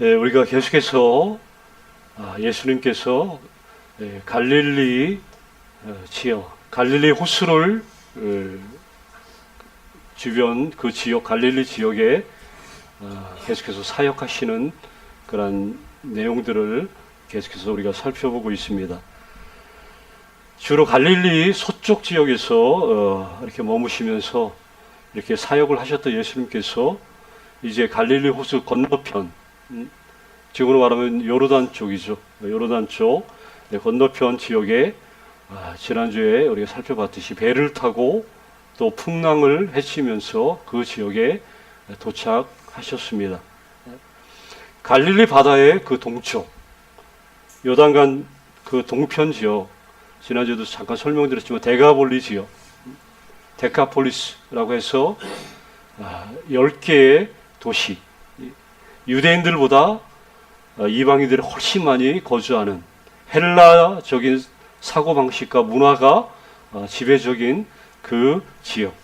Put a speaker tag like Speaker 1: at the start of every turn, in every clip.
Speaker 1: 우리가 계속해서 예수님께서 갈릴리 지역, 갈릴리 호수를 주변 그 지역, 갈릴리 지역에 계속해서 사역하시는 그런 내용들을 계속해서 우리가 살펴보고 있습니다. 주로 갈릴리 서쪽 지역에서 이렇게 머무시면서 이렇게 사역을 하셨던 예수님께서 이제 갈릴리 호수 건너편, 지금으로 말하면 요르단 쪽이죠. 요르단 쪽 건너편 지역에 지난주에 우리가 살펴봤듯이 배를 타고 또 풍랑을 헤치면서 그 지역에 도착하셨습니다. 갈릴리 바다의 그 동쪽, 요단강 그 동편 지역, 지난주에도 잠깐 설명드렸지만 데가볼리 지역, 데카폴리스라고 해서 10개의 도시, 유대인들보다 이방인들이 훨씬 많이 거주하는 헬라적인 사고방식과 문화가 지배적인 그 지역.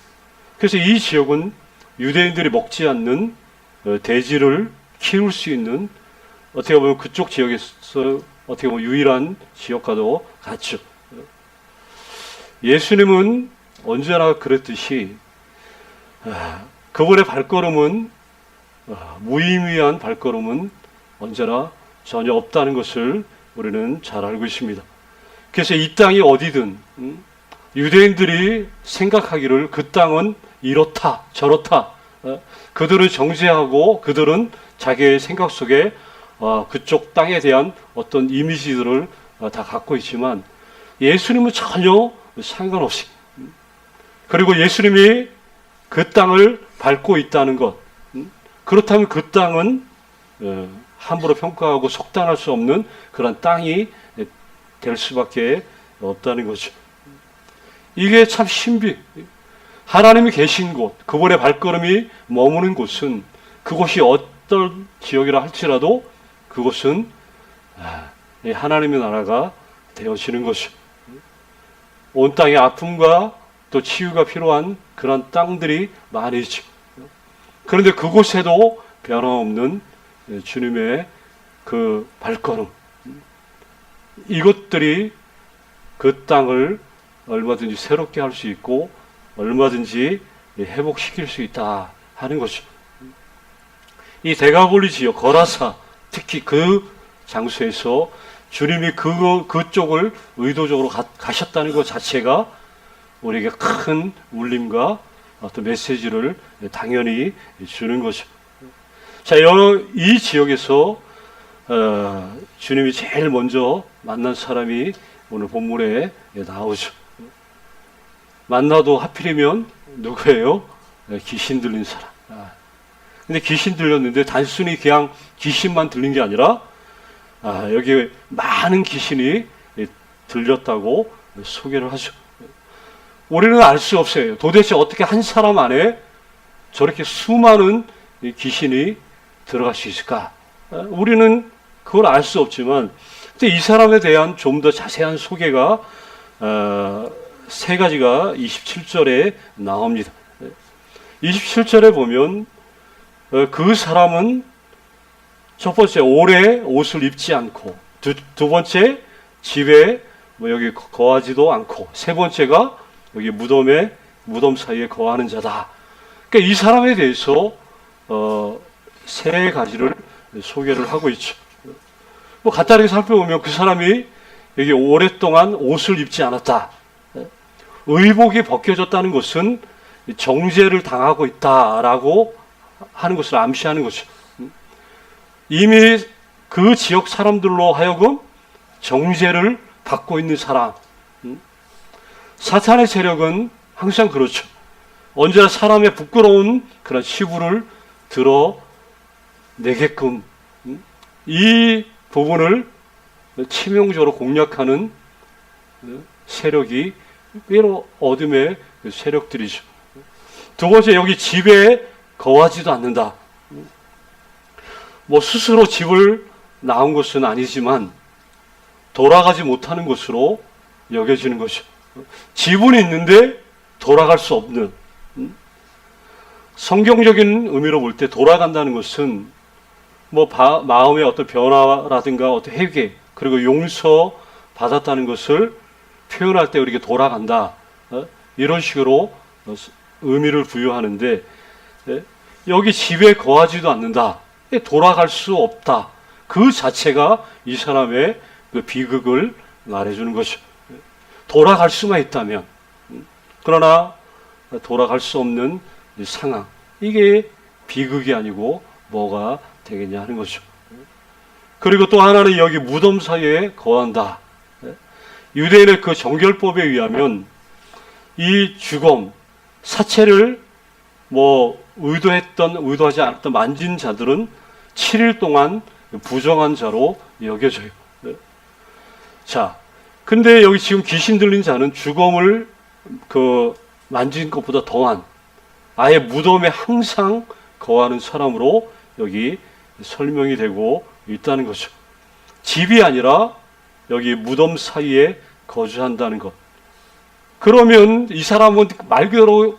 Speaker 1: 그래서 이 지역은 유대인들이 먹지 않는 돼지를 키울 수 있는, 어떻게 보면 그쪽 지역에서 어떻게 보면 유일한 지역과도 같죠. 예수님은 언제나 그랬듯이 그분의 발걸음은 무의미한 발걸음은 언제나 전혀 없다는 것을 우리는 잘 알고 있습니다. 그래서 이 땅이 어디든 유대인들이 생각하기를 그 땅은 이렇다 저렇다, 그들은 정죄하고 그들은 자기의 생각 속에 그쪽 땅에 대한 어떤 이미지들을 다 갖고 있지만 예수님은 전혀 상관없이, 그리고 예수님이 그 땅을 밟고 있다는 것, 그렇다면 그 땅은 함부로 평가하고 속단할 수 없는 그런 땅이 될 수밖에 없다는 거죠. 이게 참 신비. 하나님이 계신 곳, 그분의 발걸음이 머무는 곳은, 그곳이 어떤 지역이라 할지라도 그곳은 하나님의 나라가 되어지는 것이죠. 온 땅에 아픔과 또 치유가 필요한 그런 땅들이 많이 있죠. 그런데 그곳에도 변함없는 주님의 그 발걸음, 이것들이 그 땅을 얼마든지 새롭게 할 수 있고 얼마든지 회복시킬 수 있다 하는 거죠. 이 데가볼리 지역, 거라사, 특히 그 장소에서 주님이 그쪽을 의도적으로 가셨다는 것 자체가 우리에게 큰 울림과 어떤 메시지를 당연히 주는 거죠. 자, 이 지역에서 주님이 제일 먼저 만난 사람이 오늘 본문에 나오죠. 만나도 하필이면 누구예요? 귀신 들린 사람. 근데 귀신 들렸는데 단순히 그냥 귀신만 들린 게 아니라 여기 많은 귀신이 들렸다고 소개를 하죠. 우리는 알 수 없어요. 도대체 어떻게 한 사람 안에 저렇게 수많은 귀신이 들어갈 수 있을까? 우리는 그걸 알 수 없지만, 근데 이 사람에 대한 좀 더 자세한 소개가 세 가지가 27절에 나옵니다. 27절에 보면 그 사람은 첫 번째, 오래 옷을 입지 않고, 두 번째, 집에 여기 거하지도 않고, 세 번째가 여기 무덤 사이에 거하는 자다. 그러니까 이 사람에 대해서 세 가지를 소개를 하고 있죠. 뭐 간단하게 살펴보면 그 사람이 여기 오랫동안 옷을 입지 않았다. 의복이 벗겨졌다는 것은 정죄를 당하고 있다라고 하는 것을 암시하는 것이죠. 이미 그 지역 사람들로 하여금 정죄를 받고 있는 사람. 사탄의 세력은 항상 그렇죠. 언제나 사람의 부끄러운 그런 치부를 드러내게끔 이 부분을 치명적으로 공략하는 세력이 바로 어둠의 세력들이죠. 두 번째, 여기 집에 거하지도 않는다. 뭐 스스로 집을 나온 것은 아니지만 돌아가지 못하는 것으로 여겨지는 것이죠. 집은 있는데 돌아갈 수 없는, 성경적인 의미로 볼 때 돌아간다는 것은 뭐 마음의 어떤 변화라든가 어떤 회개 그리고 용서 받았다는 것을 표현할 때 우리가 돌아간다. 이런 식으로 의미를 부여하는데 여기 집에 거하지도 않는다. 돌아갈 수 없다. 그 자체가 이 사람의 그 비극을 말해주는 것이죠. 돌아갈 수만 있다면 그러나 돌아갈 수 없는 상황 이게 비극이 아니고 뭐가 되겠냐 하는 것이죠. 그리고 또 하나는 여기 무덤 사이에 거한다. 유대인의 그 정결법에 의하면 이 죽음, 사체를 뭐 의도하지 않았던 만진 자들은 7일 동안 부정한 자로 여겨져요. 자, 근데 여기 지금 귀신 들린 자는 죽음을 그 만진 것보다 더한 아예 무덤에 항상 거하는 사람으로 여기 설명이 되고 있다는 거죠. 집이 아니라 여기 무덤 사이에 거주한다는 것. 그러면 이 사람은 말 그대로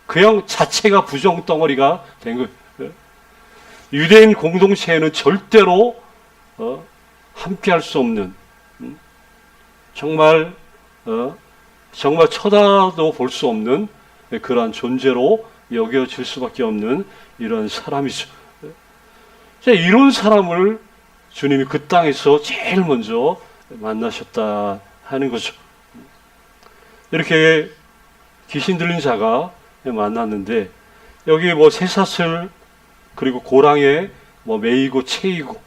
Speaker 1: 그냥 자체가 부정덩어리가 된 거예요. 유대인 공동체에는 절대로 함께할 수 없는 정말 쳐다도 볼 수 없는 그러한 존재로 여겨질 수밖에 없는 이런 사람이죠. 이런 사람을 주님이 그 땅에서 제일 먼저 만나셨다 하는 거죠. 이렇게 귀신 들린 자가 만났는데 여기 뭐 쇠사슬 그리고 고랑에 뭐 매이고 채이고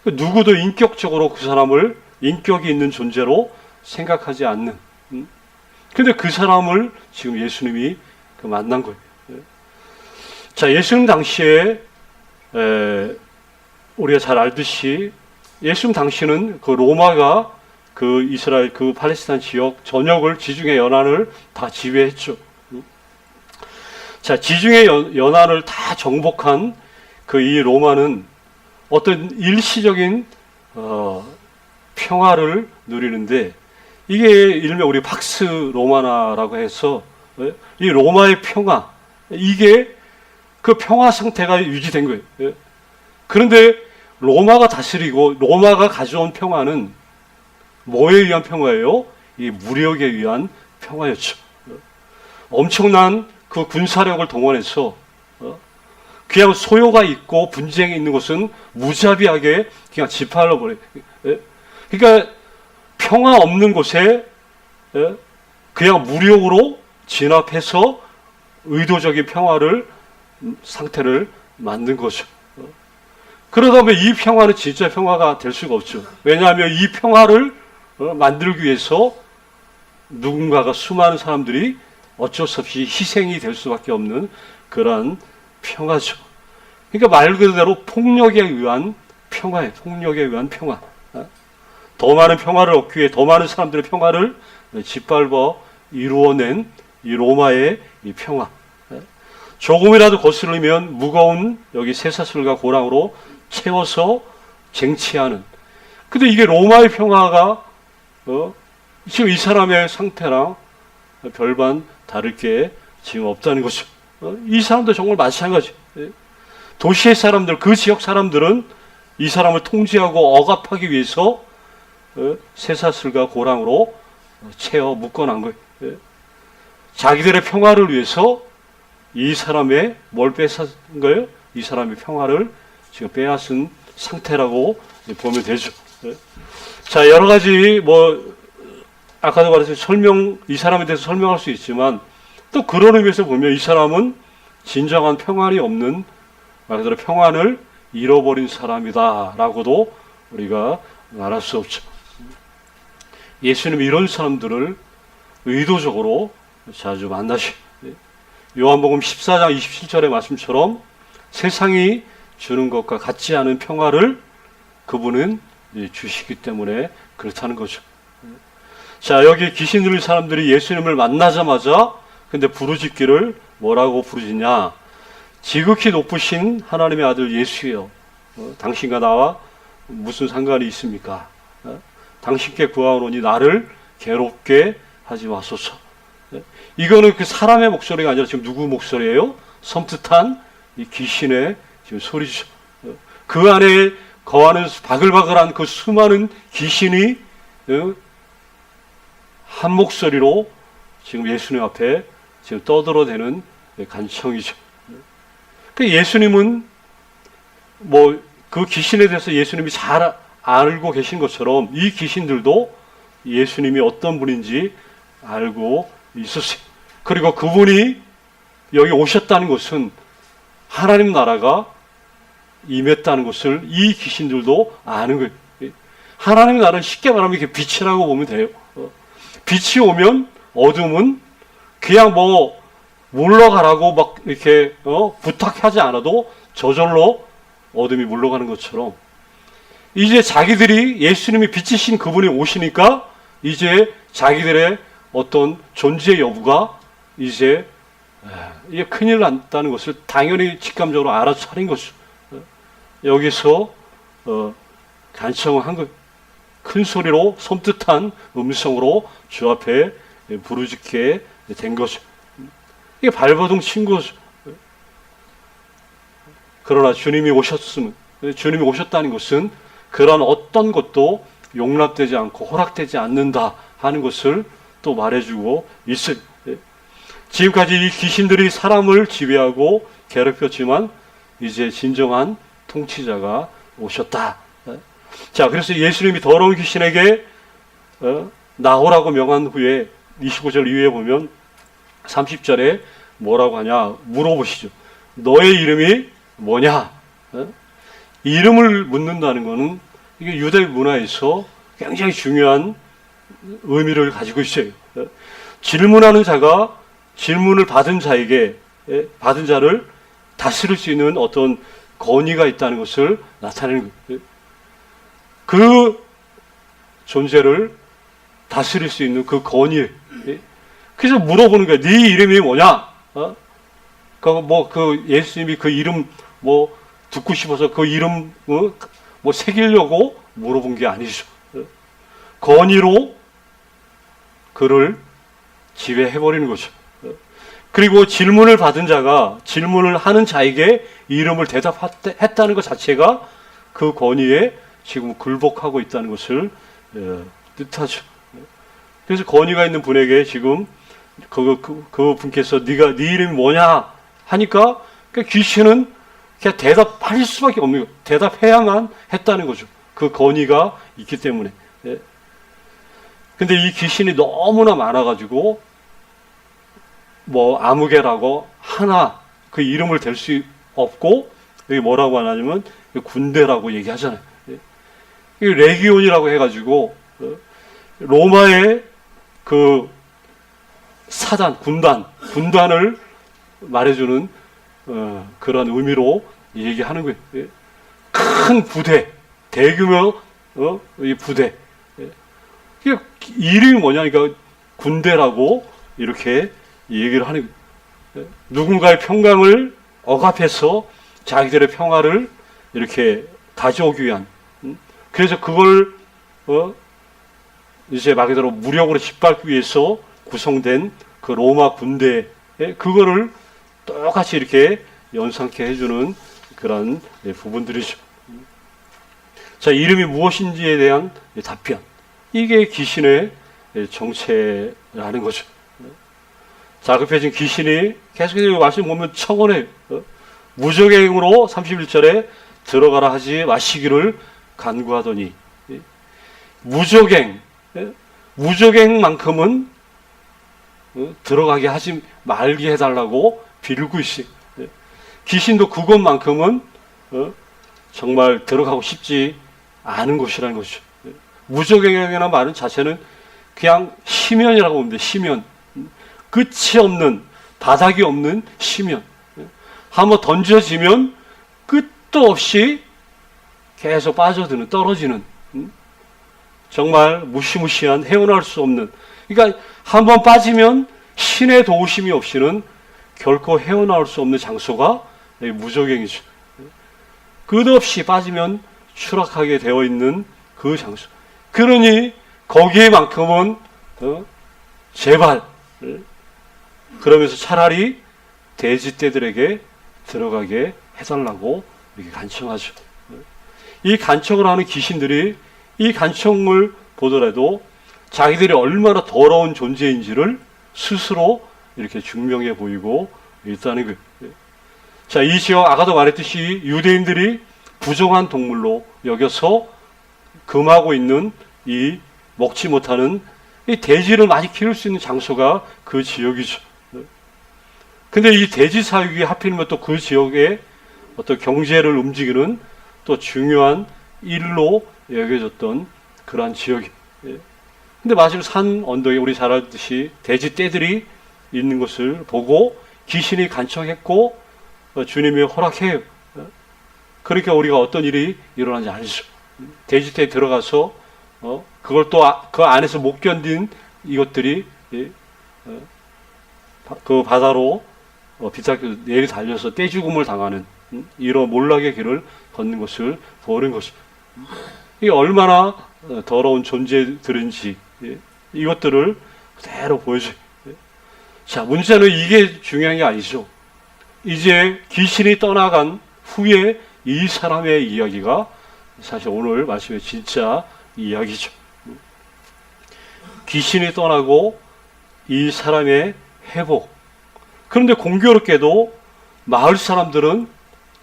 Speaker 1: 누구도 인격적으로 그 사람을 인격이 있는 존재로 생각하지 않는 근데 그 사람을 지금 예수님이 만난 거예요. 자, 예수님 당시에 우리가 잘 알듯이 예수님 당시는 그 로마가 그 이스라엘 그 팔레스타인 지역 전역을 지중해 연안을 다 지배했죠. 자, 지중해 연안을 다 정복한 그 이 로마는 어떤 일시적인 평화를 누리는데 이게 일명 우리 팍스 로마나라고 해서 이 로마의 평화 이게 그 평화 상태가 유지된 거예요. 그런데 로마가 다스리고 로마가 가져온 평화는 뭐에 의한 평화예요? 이 무력에 의한 평화였죠. 엄청난 그 군사력을 동원해서 그냥 소요가 있고 분쟁이 있는 곳은 무자비하게 그냥 짓밟아 버려요. 그러니까 평화 없는 곳에 그냥 무력으로 진압해서 의도적인 평화를 상태를 만든 거죠. 그러다 보면 이 평화는 진짜 평화가 될 수가 없죠. 왜냐하면 이 평화를 만들기 위해서 누군가가 수많은 사람들이 어쩔 수 없이 희생이 될 수밖에 없는 그러한 평화죠. 그러니까 말 그대로 폭력에 의한 평화예요. 폭력에 의한 평화. 더 많은 평화를 얻기 위해 더 많은 사람들의 평화를 짓밟아 이루어낸 이 로마의 이 평화. 조금이라도 거스르면 무거운 여기 쇠사슬과 고랑으로 채워서 쟁취하는. 근데 이게 로마의 평화가 지금 이 사람의 상태랑 별반 다를 게 지금 없다는 거죠. 이 사람도 정말 마찬가지. 도시의 사람들, 그 지역 사람들은 이 사람을 통제하고 억압하기 위해서 쇠사슬과 고랑으로 채워 묶어놓은 거예요. 자기들의 평화를 위해서 이 사람의 뭘 뺏은 거예요? 이 사람의 평화를 지금 빼앗은 상태라고 보면 되죠. 자, 여러 가지 아까도 말했듯이 이 사람에 대해서 설명할 수 있지만 또 그런 의미에서 보면 이 사람은 진정한 평안이 없는 말 그대로 평안을 잃어버린 사람이다라고도 우리가 말할 수 없죠. 예수님이 이런 사람들을 의도적으로 자주 만나시. 요한복음 14장 27절의 말씀처럼 세상이 주는 것과 같지 않은 평화를 그분은 주시기 때문에 그렇다는 거죠. 자, 여기 귀신 들린 사람들이 예수님을 만나자마자 근데 부르짖기를 뭐라고 부르짖냐? 지극히 높으신 하나님의 아들 예수여, 당신과 나와 무슨 상관이 있습니까? 당신께 구하오니 나를 괴롭게 하지 마소서. 이거는 그 사람의 목소리가 아니라 지금 누구 목소리예요? 섬뜩한 이 귀신의 지금 소리죠. 그 안에 거하는 바글바글한 그 수많은 귀신이 한 목소리로 지금 예수님 앞에 지금 떠들어대는 간청이죠. 그 예수님은 뭐 그 귀신에 대해서 예수님이 잘 알고 계신 것처럼 이 귀신들도 예수님이 어떤 분인지 알고 있었어요. 그리고 그분이 여기 오셨다는 것은 하나님 나라가 임했다는 것을 이 귀신들도 아는 거예요. 하나님 나라는 쉽게 말하면 이렇게 빛이라고 보면 돼요. 빛이 오면 어둠은 그냥 뭐 물러가라고 막 이렇게 부탁하지 않아도 저절로 어둠이 물러가는 것처럼 이제 자기들이 예수님이 빛이신 그분이 오시니까 이제 자기들의 어떤 존재 여부가 이제 이게 큰일 났다는 것을 당연히 직감적으로 알아차린 것이죠. 여기서 간청을 한 것, 큰 소리로 섬뜩한 음성으로 주 앞에 부르짖게 된 거죠. 이게 발버둥 친 거죠. 그러나 주님이 오셨다는 것은 그런 어떤 것도 용납되지 않고 허락되지 않는다 하는 것을 또 말해주고 있어요. 지금까지 이 귀신들이 사람을 지배하고 괴롭혔지만 이제 진정한 통치자가 오셨다. 자, 그래서 예수님이 더러운 귀신에게 나오라고 명한 후에 25절 이후에 보면 30절에 뭐라고 하냐 물어보시죠. 너의 이름이 뭐냐? 이름을 묻는다는 것은 이게 유대 문화에서 굉장히 중요한 의미를 가지고 있어요. 질문하는 자가 질문을 받은 자를 다스릴 수 있는 어떤 권위가 있다는 것을 나타내는 거예요. 그 존재를 다스릴 수 있는 그 권위. 그래서 물어보는 거예요. 네 이름이 뭐냐? 그 예수님이 그 이름 듣고 싶어서 그 이름 새기려고 물어본 게 아니죠. 권위로 그를 지배해버리는 거죠. 그리고 질문을 받은 자가 질문을 하는 자에게 이름을 대답했다는 것 자체가 그 권위에 지금 굴복하고 있다는 것을 뜻하죠. 그래서 권위가 있는 분에게 지금 그 분께서 네 이름이 뭐냐 하니까 그 귀신은 그냥 대답할 수밖에 없는 거예요. 대답해야만 했다는 거죠. 그 권위가 있기 때문에. 근데 이 귀신이 너무나 많아가지고 아무개라고 하나 그 이름을 댈 수 없고 여기 뭐라고 하냐면 군대라고 얘기하잖아요. 이 레기온이라고 해가지고 로마의 그 사단 군단을 말해주는 그런 의미로 얘기하는 거예요. 큰 부대, 대규모 이 부대. 이게 이름이 뭐냐니까 군대라고 이렇게 얘기를 하는 거예요. 누군가의 평강을 억압해서 자기들의 평화를 이렇게 가져오기 위한. 그래서 그걸 이제 말 그대로 무력으로 짓밟기 위해서 구성된 그 로마 군대 그거를 똑같이 이렇게 연상케 해주는 그런 부분들이죠. 자, 이름이 무엇인지에 대한 답변. 이게 귀신의 정체라는 거죠. 자급해진 귀신이 계속해서 말씀 보면 청원해요. 무적행으로 31절에 들어가라 하지 마시기를 간구하더니 무적행만큼은 들어가게 하지 말게 해달라고 빌고 있어요. 귀신도 그것만큼은 정말 들어가고 싶지 않은 곳이라는 것이죠. 무적행이라는 말은 자체는 그냥 심연이라고 보면 돼요. 심연. 끝이 없는, 바닥이 없는 심연. 한번 던져지면 끝도 없이 계속 빠져드는, 떨어지는, 정말 무시무시한, 헤어날 수 없는. 그러니까 한번 빠지면 신의 도우심이 없이는 결코 헤어나올 수 없는 장소가 무적행이죠. 끝없이 빠지면 추락하게 되어 있는 그 장소. 그러니 거기에만큼은 제발 그러면서 차라리 돼지떼들에게 들어가게 해달라고 이렇게 간청하죠. 이 간청을 하는 귀신들이 이 간청을 보더라도 자기들이 얼마나 더러운 존재인지를 스스로 이렇게 증명해 보이고 있다는 거예요. 자, 이 지역 아까도 말했듯이 유대인들이 부정한 동물로 여겨서 금하고 있는 이 먹지 못하는 이 돼지를 많이 키울 수 있는 장소가 그 지역이죠. 근데 이 돼지 사육이 하필이면 또 그 지역의 어떤 경제를 움직이는 또 중요한 일로 여겨졌던 그러한 지역이. 근데 마침 산 언덕에 우리 잘 알듯이 돼지 떼들이 있는 것을 보고 귀신이 간청했고 주님이 허락해요. 그러니까 우리가 어떤 일이 일어나는지 알죠. 돼지 떼에 들어가서 그걸 또 그 안에서 못 견딘 이것들이 그 바다로 비탈 내리 달려서 떼죽음을 당하는 이런 몰락의 길을 걷는 것을 보는 것입니다. 이게 얼마나 더러운 존재들인지 이것들을 그대로 보여줘요. 자, 문제는 이게 중요한 게 아니죠. 이제 귀신이 떠나간 후에 이 사람의 이야기가 사실 오늘 말씀의 진짜 이야기죠. 귀신이 떠나고 이 사람의 회복. 그런데 공교롭게도 마을 사람들은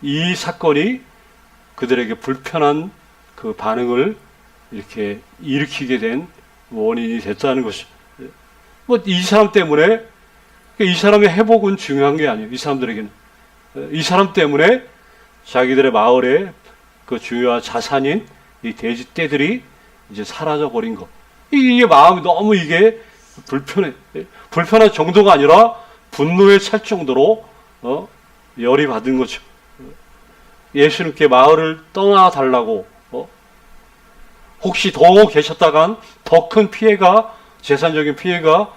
Speaker 1: 이 사건이 그들에게 불편한 그 반응을 이렇게 일으키게 된 원인이 됐다는 것이죠. 뭐 이 사람 때문에 이 사람의 회복은 중요한 게 아니에요. 이 사람들에게는 이 사람 때문에 자기들의 마을의 그 중요한 자산인 이 돼지 떼들이 이제 사라져 버린 것. 이게 마음이 너무 이게 불편해. 불편한 정도가 아니라 분노에 찰 정도로 열이 받은 거죠. 예수님께 마을을 떠나달라고 혹시 더 계셨다간 더 큰 피해가 재산적인 피해가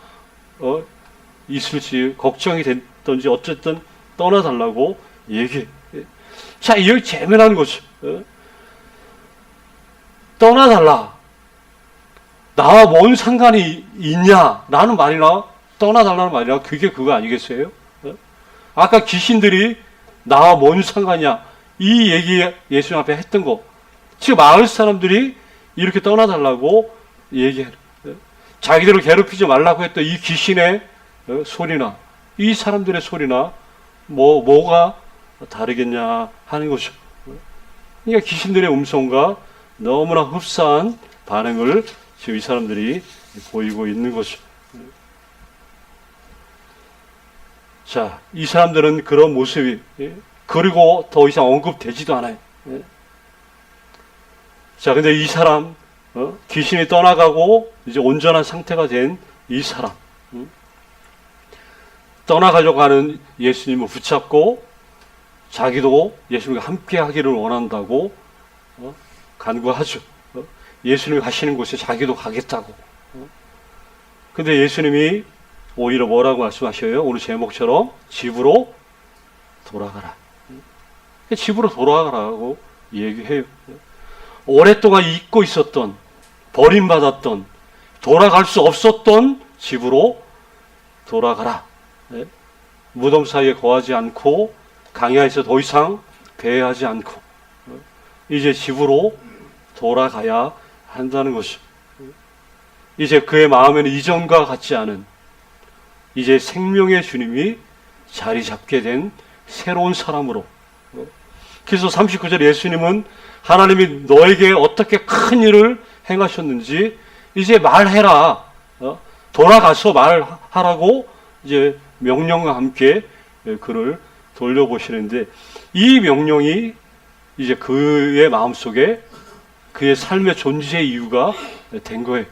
Speaker 1: 있을지 걱정이 됐던지 어쨌든 떠나달라고 얘기해. 자, 이게 재미난 거죠. 떠나달라. 나와 뭔 상관이 있냐라는 말이나 떠나달라는 말이나 그게 그거 아니겠어요? 아까 귀신들이 나와 뭔 상관이냐 이 얘기 예수님 앞에 했던 거 지금 마을 사람들이 이렇게 떠나달라고 얘기해요. 자기들을 괴롭히지 말라고 했던 이 귀신의 소리나 이 사람들의 소리나 뭐가 다르겠냐 하는 거죠. 그러니까 귀신들의 음성과 너무나 흡사한 반응을 지금 이 사람들이 보이고 있는 거죠. 자, 이 사람들은 그런 모습이 그리고 더 이상 언급되지도 않아요. 자, 근데 이 사람 귀신이 떠나가고 이제 온전한 상태가 된 이 사람 떠나가려고 하는 예수님을 붙잡고 자기도 예수님과 함께 하기를 원한다고 간구하죠. 예수님이 가시는 곳에 자기도 가겠다고. 근데 예수님이 오히려 뭐라고 말씀하셔요? 오늘 제목처럼 집으로 돌아가라. 집으로 돌아가라고 얘기해요. 오랫동안 잊고 있었던, 버림받았던, 돌아갈 수 없었던 집으로 돌아가라. 무덤 사이에 거하지 않고 강야에서 더 이상 배회하지 않고 이제 집으로 돌아가야 한다는 것이죠. 이제 그의 마음에는 이전과 같지 않은 이제 생명의 주님이 자리 잡게 된 새로운 사람으로. 그래서 39절 예수님은 하나님이 너에게 어떻게 큰 일을 행하셨는지 이제 말해라. 돌아가서 말하라고 이제 명령과 함께 그를 돌려보시는데 이 명령이 이제 그의 마음속에 그의 삶의 존재 이유가 된 거예요.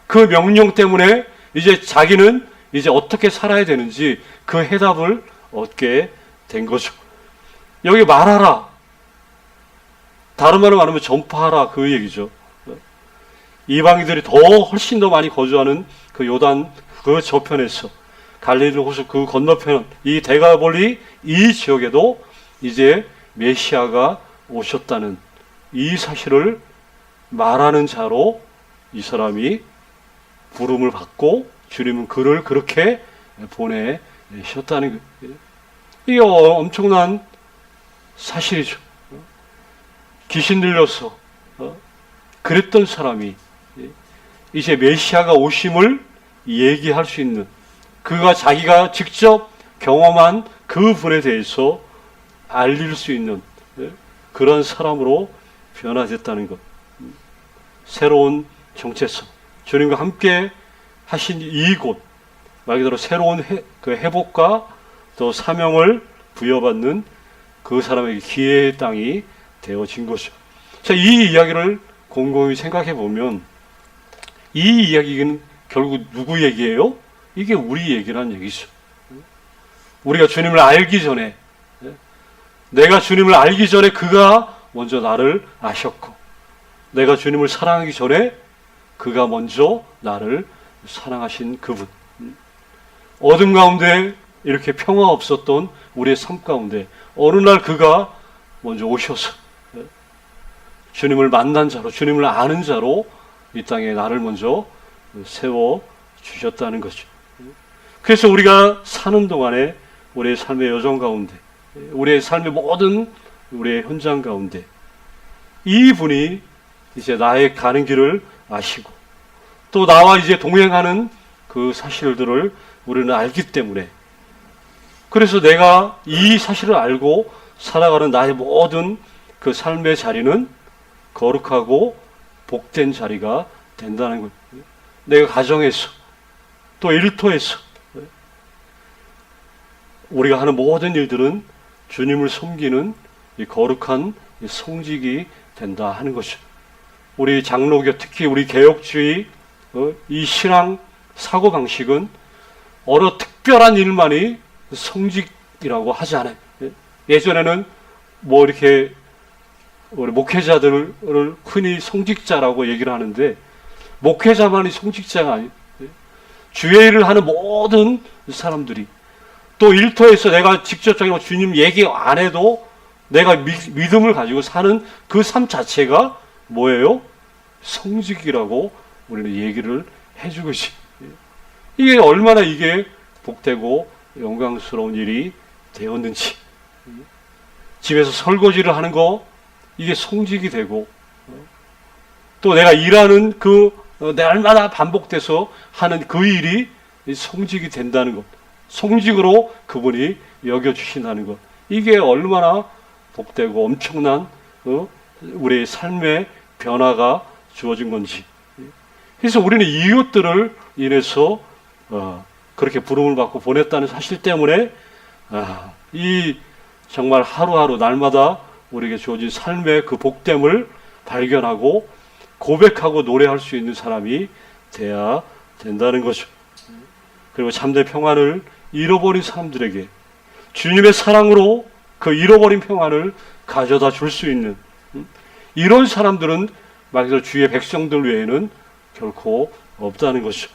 Speaker 1: 그 명령 때문에 이제 자기는 이제 어떻게 살아야 되는지 그 해답을 얻게 된 거죠. 여기 말하라. 다른 말로 말하면 전파하라 그 얘기죠. 이방인들이 더 훨씬 더 많이 거주하는 그 요단 그 저편에서 갈릴리 호수 그 건너편 이 데가볼리 이 지역에도 이제 메시아가 오셨다는 이 사실을 말하는 자로 이 사람이 부름을 받고 주님은 그를 그렇게 보내셨다는 거예요. 이게 엄청난 사실이죠. 귀신 들려서 그랬던 사람이 이제 메시아가 오심을 얘기할 수 있는, 그가 자기가 직접 경험한 그 분에 대해서 알릴 수 있는 그런 사람으로 변화됐다는 것. 새로운 정체성, 주님과 함께 하신 이곳, 말 그대로 새로운 회복과 또 사명을 부여받는 그 사람에게 기회의 땅이 되어진 거죠. 자, 이 이야기를 곰곰이 생각해 보면 이 이야기는 결국 누구 얘기예요? 이게 우리 얘기란 얘기죠. 우리가 주님을 알기 전에, 내가 주님을 알기 전에 그가 먼저 나를 아셨고, 내가 주님을 사랑하기 전에 그가 먼저 나를 사랑하신 그분. 어둠 가운데 이렇게 평화 없었던 우리의 삶 가운데 어느 날 그가 먼저 오셔서 주님을 만난 자로, 주님을 아는 자로 이 땅에 나를 먼저 세워 주셨다는 거죠. 그래서 우리가 사는 동안에 우리의 삶의 여정 가운데, 우리의 삶의 모든 우리의 현장 가운데 이분이 이제 나의 가는 길을 아시고 또 나와 이제 동행하는 그 사실들을 우리는 알기 때문에, 그래서 내가 이 사실을 알고 살아가는 나의 모든 그 삶의 자리는 거룩하고 복된 자리가 된다는 거예요. 내가 가정에서 또 일터에서 우리가 하는 모든 일들은 주님을 섬기는 이 거룩한 성직이 된다 하는 것이죠. 우리 장로교, 특히 우리 개혁주의 이 신앙 사고방식은 어느 특별한 일만이 성직이라고 하지 않아요. 예전에는 뭐 이렇게 우리 목회자들을 흔히 성직자라고 얘기를 하는데, 목회자만이 성직자가 아니에요. 주의 일을 하는 모든 사람들이, 또 일터에서 내가 직접적으로 주님 얘기 안 해도 내가 믿음을 가지고 사는 그 삶 자체가 뭐예요? 성직이라고 우리는 얘기를 해주고 있어요. 이게 얼마나 이게 복되고 영광스러운 일이 되었는지. 집에서 설거지를 하는 거, 이게 성직이 되고, 또 내가 일하는 그 날마다 반복돼서 하는 그 일이 성직이 된다는 것, 성직으로 그분이 여겨주신다는 것, 이게 얼마나 복되고 엄청난 우리의 삶의 변화가 주어진 건지. 그래서 우리는 이웃들을 인해서 그렇게 부름을 받고 보냈다는 사실 때문에 이 정말 하루하루 날마다 우리에게 주어진 삶의 그 복됨을 발견하고 고백하고 노래할 수 있는 사람이 돼야 된다는 거죠. 그리고 참된 평안을 잃어버린 사람들에게 주님의 사랑으로 그 잃어버린 평안을 가져다 줄 수 있는 이런 사람들은 말 그대로 주의 백성들 외에는 결코 없다는 것이죠.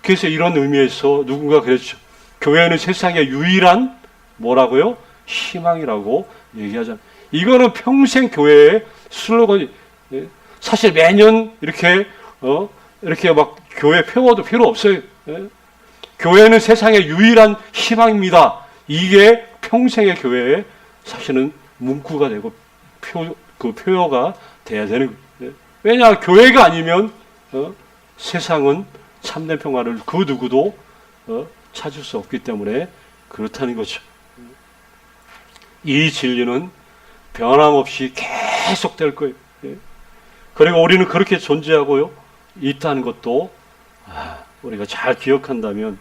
Speaker 1: 그래서 이런 의미에서 누군가 그랬죠. 교회는 세상의 유일한 뭐라고요? 희망이라고 얘기하잖아요. 이거는 평생 교회의 슬로건이, 사실 매년 이렇게 막 교회 표어도 필요 없어요. 교회는 세상의 유일한 희망입니다. 이게 평생의 교회의 사실은 문구가 되고 그 표어가 돼야 되는 거예요. 왜냐, 교회가 아니면 세상은 참된 평화를 그 누구도 찾을 수 없기 때문에 그렇다는 거죠. 이 진리는 변함없이 계속될 거예요. 그리고 우리는 그렇게 존재하고요 있다는 것도 우리가 잘 기억한다면,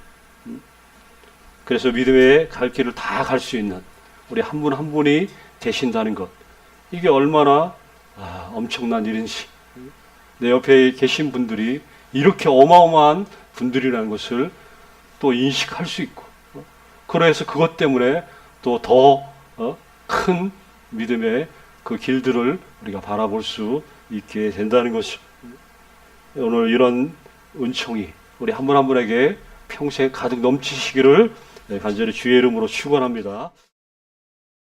Speaker 1: 그래서 믿음의 갈 길을 다 갈 수 있는 우리 한 분 한 분이 되신다는 것, 이게 얼마나 엄청난 일인지, 내 옆에 계신 분들이 이렇게 어마어마한 분들이라는 것을 또 인식할 수 있고, 그래서 그것 때문에 또 더 큰 믿음의 그 길들을 우리가 바라볼 수 있게 된다는 것이죠. 오늘 이런 은총이 우리 한 분 한 분에게 평생 가득 넘치시기를 간절히 주의 이름으로 축원합니다.